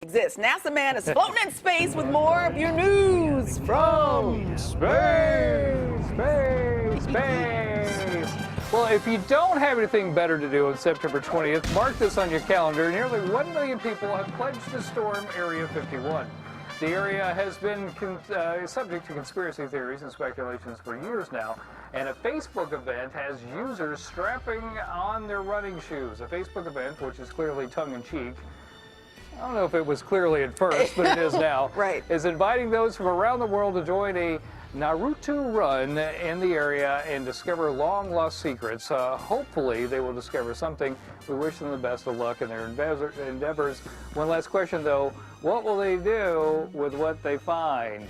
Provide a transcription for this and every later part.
Exists. NASA man is floating in space with more of your news from Space. Well, if you don't have anything better to do on September 20th, mark this on your calendar. Nearly 1 million people have pledged to storm Area 51. The area has been subject to conspiracy theories and speculations for years now, and a Facebook event has users strapping on their running shoes. A Facebook event, which is clearly tongue-in-cheek, I don't know if it was clearly at first, but it is now, right, is inviting those from around the world to join a Naruto run in the area and discover long-lost secrets. Hopefully, they will discover something. We wish them the best of luck in their endeavors. One last question, though. What will they do with what they find?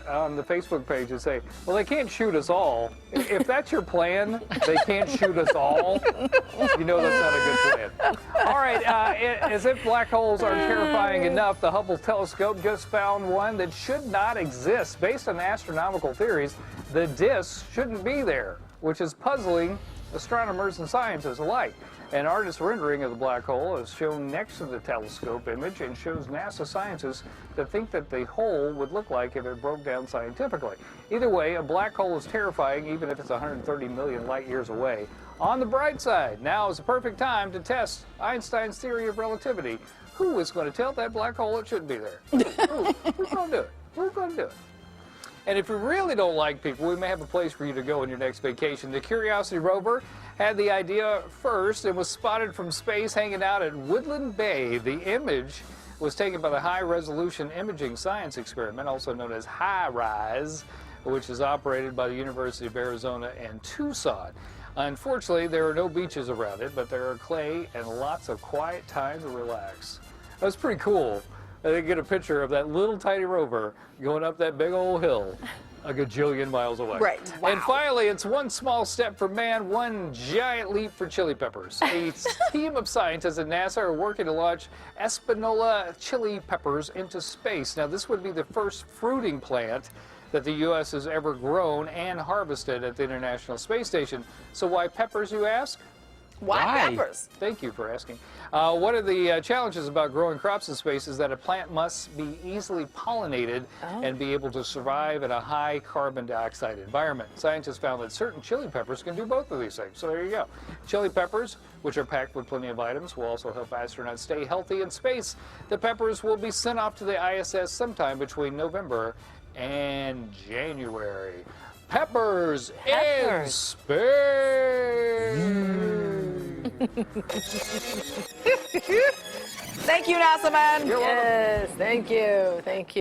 On the Facebook page, they say, well, they can't shoot us all. If that's your plan, they can't shoot us all. You know that's not a good plan. All right, as if black holes aren't terrifying enough, the Hubble telescope just found one that should not exist. Based on astronomical theories, the disk shouldn't be there, which is puzzling astronomers and scientists alike. An artist's rendering of the black hole is shown next to the telescope image and shows NASA scientists that think that the hole would look like if it broke down scientifically. Either way, a black hole is terrifying even if it's 130 million light years away. On the bright side, now is the perfect time to test Einstein's theory of relativity. Who is going to tell that black hole it shouldn't be there? Who's going to do it? Who's going to do it? And if you really don't like people, we may have a place for you to go on your next vacation. The Curiosity rover had the idea first and was spotted from space hanging out at Woodland Bay. The image was taken by the High-Resolution Imaging Science Experiment, also known as HiRISE, which is operated by the University of Arizona and Tucson. Unfortunately, there are no beaches around it, but there are clay and lots of quiet time to relax. That's pretty cool. I didn't get a picture of that little tiny rover going up that big old hill a gajillion miles away. Right. Wow. And finally, it's one small step for man, one giant leap for chili peppers. A team of scientists at NASA are working to launch Espanola chili peppers into space. Now, this would be the first fruiting plant that the U.S. has ever grown and harvested at the International Space Station. So why peppers, you ask? Why peppers? Thank you for asking. One of the challenges about growing crops in space is that a plant must be easily pollinated and be able to survive in a high carbon dioxide environment. Scientists found that certain chili peppers can do both of these things. So there you go. Chili peppers, which are packed with plenty of vitamins, will also help astronauts stay healthy in space. The peppers will be sent off to the ISS sometime between November and January. Peppers in space! Thank you, NASA man. You're welcome. Yes, thank you. Thank you.